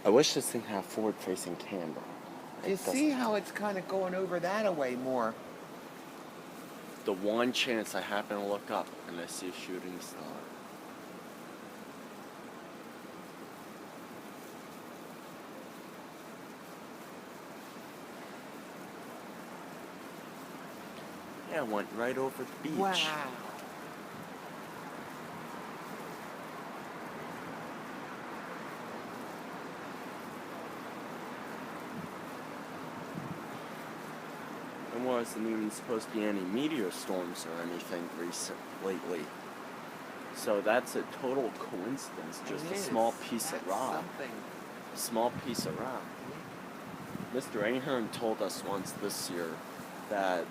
I wish this thing had a forward-facing camera. You see how it's kind of going over that away more. The one chance I happen to look up and I see a shooting star. Yeah, it went right over the beach. Wow. And wasn't even supposed to be any meteor storms or anything lately. So that's a total coincidence, just a small piece of rock. A small piece of rock. Mr. Ahern told us once this year that